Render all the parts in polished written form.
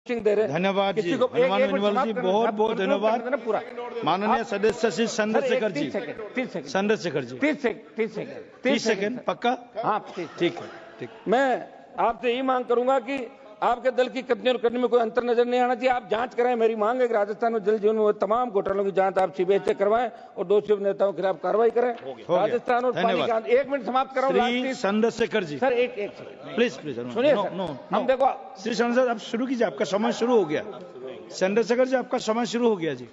दे रहे। धन्यवाद जी, हनुमान बेनीवाल जी, बहुत बहुत धन्यवाद। माननीय सदस्य श्री चंद्रशेखर जी, 30 सेकंड पक्का? हाँ ठीक है, ठीक। मैं आपसे यही मांग करूंगा कि आपके दल की कथनी और करनी में कोई अंतर नजर नहीं आना चाहिए। आप जांच कराएं। मेरी मांग है कि राजस्थान में जल जीवन में तमाम घोटालों की जांच आप सीबीआई से करवाएं और दोषी नेताओं के खिलाफ कार्रवाई करें। राजस्थान और पानी का 1 मिनट समाप्त कराऊं। चंद्रशेखर जी सर एक सेकंड प्लीज सुनिए। हम देखो श्री चंद्रशेखर आप शुरू कीजिए, आपका समय शुरू हो गया। चंद्रशेखर जी आपका समय शुरू हो गया जी,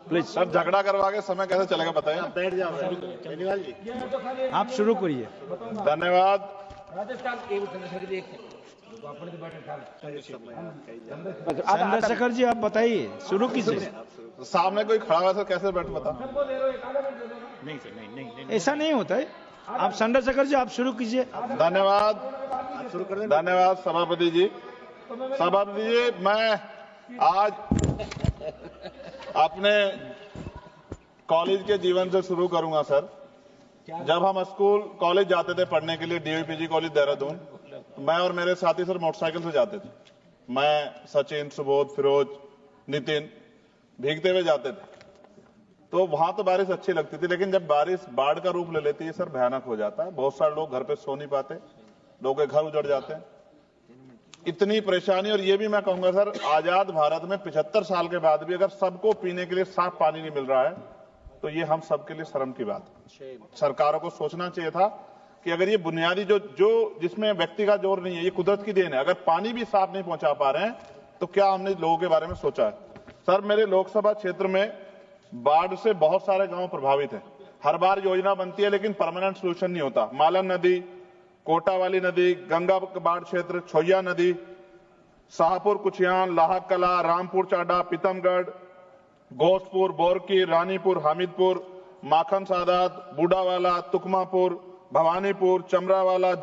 प्लीज। सर झगड़ा करवा के समय कैसे चलेगा बताइए। बैठ जाओ बेनीवाल जी, आप शुरू करिए। धन्यवाद। चंद्रशेखर जी आप बताइए, शुरू कीजिए। सामने कोई खड़ा हुआ सर कैसे बैठ बता। नहीं सर, नहीं, ऐसा नहीं होता है। आप चंद्रशेखर जी आप शुरू कीजिए। धन्यवाद, धन्यवाद सभापति जी। सभापति जी, मैं आज अपने कॉलेज के जीवन से शुरू करूंगा सर। जब हम स्कूल कॉलेज जाते थे पढ़ने के लिए, डीवीपीजी कॉलेज देहरादून, मैं और मेरे साथी सर मोटरसाइकिल से जाते थे। मैं, सचिन, सुबोध, फिरोज, नितिन भीगते हुए जाते थे। तो वहां तो बारिश अच्छी लगती थी, लेकिन जब बारिश बाढ़ का रूप ले लेती है सर, भयानक हो जाता है। बहुत सारे लोग घर पे सो नहीं पाते, लोगों के घर उजड़ जाते हैं। इतनी परेशानी। और ये भी मैं कहूंगा सर, आजाद भारत में 75 साल के बाद भी अगर सबको पीने के लिए साफ पानी नहीं मिल रहा है, तो ये हम सबके लिए शर्म की बात है। सरकारों को सोचना चाहिए था कि अगर ये बुनियादी जो जिसमें व्यक्ति का जोर नहीं है, ये कुदरत की देन है, अगर पानी भी साफ नहीं पहुंचा पा रहे हैं, तो क्या हमने लोगों के बारे में सोचा है। सर, मेरे लोकसभा क्षेत्र में बाढ़ से बहुत सारे गांव प्रभावित हैं। हर बार योजना बनती है लेकिन परमानेंट सोल्यूशन नहीं होता। मालन नदी, कोटा वाली नदी, गंगा बाढ़ क्षेत्र, छोइया नदी, शाहपुर कुचियान, लाहक कला, रामपुर चाडा, पीतमगढ़, घोषपुर, बोरकी, रानीपुर, हामिदपुर, माखन सादात, बूढ़ावाला, तुकमापुर, भवानीपुर, चमरावाला,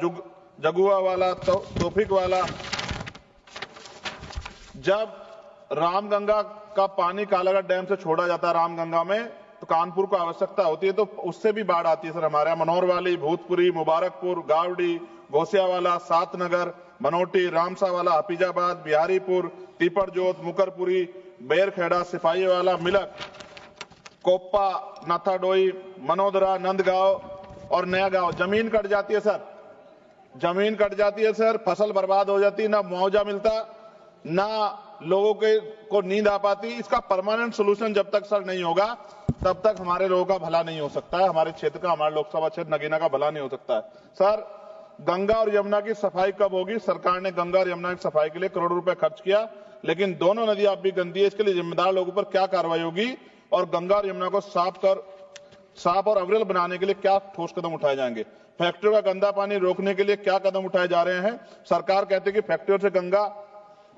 जगुआवाला, तोफिकवाला। जब रामगंगा का पानी कालागढ़ डैम से छोड़ा जाता है रामगंगा में, तो कानपुर को आवश्यकता होती है, तो उससे भी बाढ़ आती है सर। हमारे यहाँ मनोहर वाली, भूतपुरी, मुबारकपुर, गावड़ी, घोसियावाला, सातनगर, मनोटी, रामसावाला, हफीजाबाद, बिहारीपुर, तीपरजोत, मुकरपुरी, बेरखेड़ा, सिपाहीवाला, मिलक, कोप्पा, नाथाडोई, मनोदरा, नंदगांव और नया गांव। जमीन कट जाती है सर, जमीन कट जाती है सर, फसल बर्बाद हो जाती है, ना मुआवजा मिलता, ना लोगों को नींद आ पाती। इसका परमानेंट सोल्यूशन जब तक सर नहीं होगा, तब तक हमारे लोगों का भला नहीं हो सकता है, हमारे क्षेत्र का, हमारे लोकसभा क्षेत्र नगीना का भला नहीं हो सकता है। सर, गंगा और यमुना की सफाई कब होगी? सरकार ने गंगा और यमुना की सफाई के लिए करोड़ों रुपए खर्च किया, लेकिन दोनों नदी अब भी गंदी है। इसके लिए जिम्मेदार लोगों पर क्या कार्रवाई होगी और गंगा और यमुना को साफ और अविरल बनाने के लिए क्या ठोस कदम उठाए जाएंगे? फैक्ट्रियों का गंदा पानी रोकने के लिए क्या कदम उठाए जा रहे हैं? सरकार कहती है कि फैक्ट्रियों से गंगा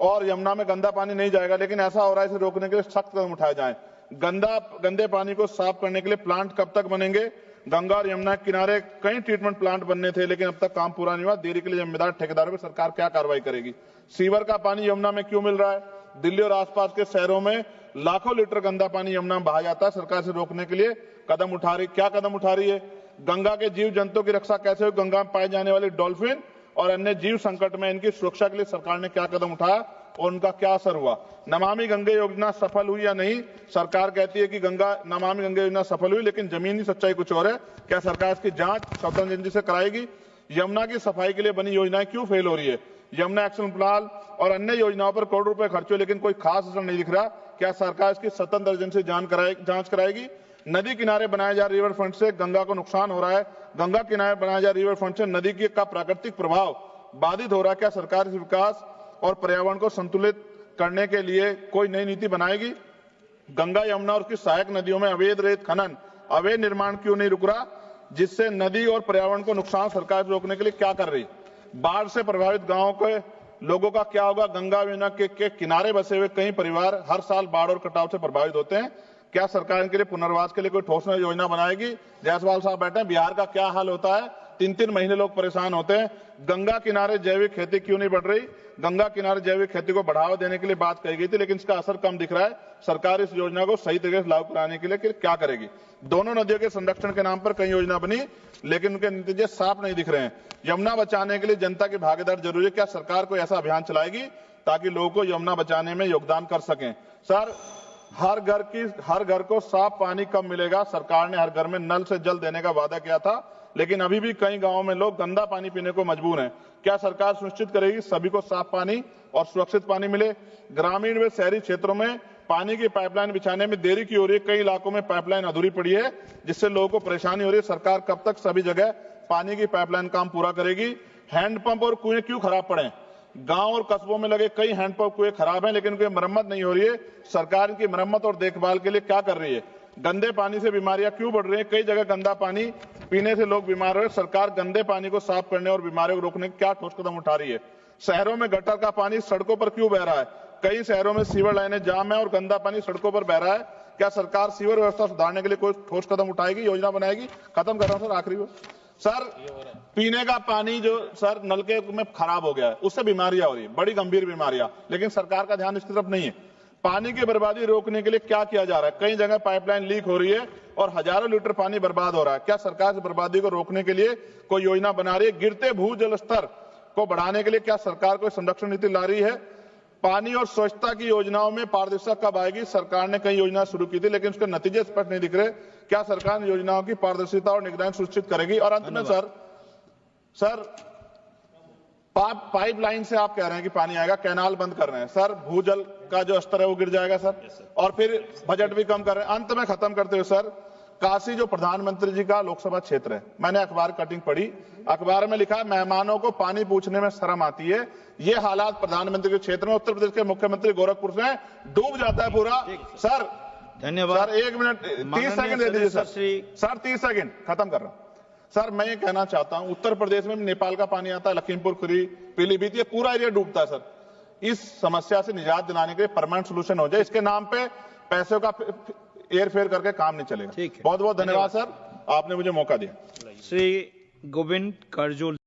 और यमुना में गंदा पानी नहीं जाएगा, लेकिन ऐसा हो रहा है, इसे रोकने के लिए सख्त कदम उठाए जाएं। गंदे पानी को साफ करने के लिए प्लांट कब तक बनेंगे? गंगा और यमुना के किनारे कई ट्रीटमेंट प्लांट बनने थे, लेकिन अब तक काम पूरा नहीं हुआ। देरी के लिए जिम्मेदार ठेकेदारों पर सरकार क्या कार्रवाई करेगी? सीवर का पानी यमुना में क्यों मिल रहा है? दिल्ली और आसपास के शहरों में लाखों लीटर गंदा पानी यमुना में बहा जाता है। सरकार से रोकने के लिए क्या कदम उठा रही है? गंगा के जीव जंतुओं की रक्षा कैसे हो? गंगा में पाए जाने वाले डॉल्फिन और अन्य जीव संकट में इनकी सुरक्षा के लिए सरकार ने क्या कदम उठाया और उनका क्या असर हुआ? नमामि गंगे योजना सफल हुई या नहीं? सरकार कहती है कि नमामि गंगे योजना सफल हुई, लेकिन जमीनी सच्चाई कुछ और है। क्या सरकार इसकी जांच स्वतंत्र से कराएगी? यमुना की सफाई के लिए बनी योजनाएं क्यों फेल हो रही है? यमुना एक्शन प्लान और अन्य योजनाओं पर करोड़ रुपए खर्च हुए, लेकिन कोई खास असर नहीं दिख रहा। क्या सरकार इसकी स्वतंत्र एजेंसी जांच कराएगी? नदी किनारे बनाए जा रिवर फ्रंट से गंगा को नुकसान हो रहा है। गंगा किनारे बनाए जा रिवर फ्रंट से नदी का प्राकृतिक प्रभाव बाधित हो रहा है। क्या सरकार इस विकास और पर्यावरण को संतुलित करने के लिए कोई नई नीति बनाएगी? गंगा, यमुना और उसकी सहायक नदियों में अवैध रेत खनन, अवैध निर्माण क्यों नहीं रुक रहा, जिससे नदी और पर्यावरण को नुकसान सरकार रोकने के लिए क्या कर रही? बाढ़ से प्रभावित गांवों के लोगों का क्या होगा? गंगा यमुना के किनारे बसे हुए कई परिवार हर साल बाढ़ और कटाव से प्रभावित होते हैं। क्या सरकार इनके लिए पुनर्वास के लिए कोई ठोस योजना बनाएगी? जायसवाल साहब बैठे हैं, बिहार का क्या हाल होता है? 3-3 महीने लोग परेशान होते हैं। गंगा किनारे जैविक खेती क्यों नहीं बढ़ रही? गंगा किनारे जैविक खेती को बढ़ावा देने के लिए बात कही गई थी, लेकिन इसका असर कम दिख रहा है। सरकार इस योजना को सही तरीके से लागू कराने के लिए क्या करेगी? दोनों नदियों के संरक्षण के नाम पर कई योजना बनी, लेकिन उनके नतीजे साफ नहीं दिख रहे हैं। यमुना बचाने के लिए जनता की भागीदारी जरूरी है। क्या सरकार कोई ऐसा अभियान चलाएगी ताकि लोगों को यमुना बचाने में योगदान कर सकें। सर, हर घर को साफ पानी कब मिलेगा? सरकार ने हर घर में नल से जल देने का वादा किया था, लेकिन अभी भी कई गांवों में लोग गंदा पानी पीने को मजबूर हैं। क्या सरकार सुनिश्चित करेगी सभी को साफ पानी और सुरक्षित पानी मिले? ग्रामीण व शहरी क्षेत्रों में पानी की पाइपलाइन बिछाने में देरी क्यों हो रही है? कई इलाकों में पाइपलाइन अधूरी पड़ी है, जिससे लोगों को परेशानी हो रही है। सरकार कब तक सभी जगह पानी की पाइपलाइन काम पूरा करेगी? हैंडपंप और कुएं क्यों खराब पड़े? गांव और कस्बों में लगे कई हैंडपंप कुएं खराब हैं, लेकिन उनकी मरम्मत नहीं हो रही है। सरकार इनकी मरम्मत और देखभाल के लिए क्या कर रही है? गंदे पानी से बीमारियां क्यों बढ़ रही हैं? कई जगह गंदा पानी पीने से लोग बीमार हो रहे हैं। सरकार गंदे पानी को साफ करने और बीमारियों को रोकने के क्या ठोस कदम उठा रही है? शहरों में गटर का पानी सड़कों पर क्यों बह रहा है? कई शहरों में सीवर लाइनें जाम है और गंदा पानी सड़कों पर बह रहा है। क्या सरकार सीवर व्यवस्था सुधारने के लिए कोई ठोस कदम उठाएगी, योजना बनाएगी? खत्म कर रहा हूं सर, आखिरी सर, पीने का पानी जो सर नलके में खराब हो गया है, उससे बीमारियां हो रही है, बड़ी गंभीर बीमारियां, लेकिन सरकार का ध्यान इसकी तरफ नहीं है। पानी की बर्बादी रोकने के लिए क्या किया जा रहा है? कई जगह पाइपलाइन लीक हो रही है और हजारों लीटर पानी बर्बाद हो रहा है। क्या सरकार इस बर्बादी को रोकने के लिए कोई योजना बना रही है? गिरते भूजल स्तर को बढ़ाने के लिए क्या सरकार कोई संरक्षण नीति ला रही है? पानी और स्वच्छता की योजनाओं में पारदर्शिता कब आएगी? सरकार ने कई योजना शुरू की थी, लेकिन उसके नतीजे स्पष्ट नहीं दिख रहे। क्या सरकार इन योजनाओं की पारदर्शिता और निगरानी सुनिश्चित करेगी? और अंत में सर पाइपलाइन से आप कह रहे हैं कि पानी आएगा, कैनाल बंद कर रहे हैं सर, भूजल का जो स्तर है वो गिर जाएगा सर, और फिर बजट भी कम कर रहे हैं। अंत में खत्म करते हुए सर, काशी जो प्रधानमंत्री जी का लोकसभा क्षेत्र है, मैंने अखबार कटिंग पढ़ी, अखबार में लिखा मेहमानों को पानी पूछने में शर्म आती है। ये हालात प्रधानमंत्री के क्षेत्र में उत्तर प्रदेश के मुख्यमंत्री गोरखपुर से डूब जाता है पूरा। सर धन्यवाद सर, 1 मिनट 30 सेकंड दे दीजिए सर 30 सेकंड खत्म कर रहा हूं सर। मैं ये कहना चाहता हूं, उत्तर प्रदेश में नेपाल का पानी आता है, लखीमपुर खीरी, पीलीभीत, ये पूरा एरिया डूबता है सर। इस समस्या से निजात दिलाने के लिए परमानेंट सोल्यूशन हो जाए। इसके नाम पे पैसों का एयर फेयर करके काम नहीं चलेगा। बहुत बहुत धन्यवाद सर, आपने मुझे मौका दिया। श्री गोविंद करजोल।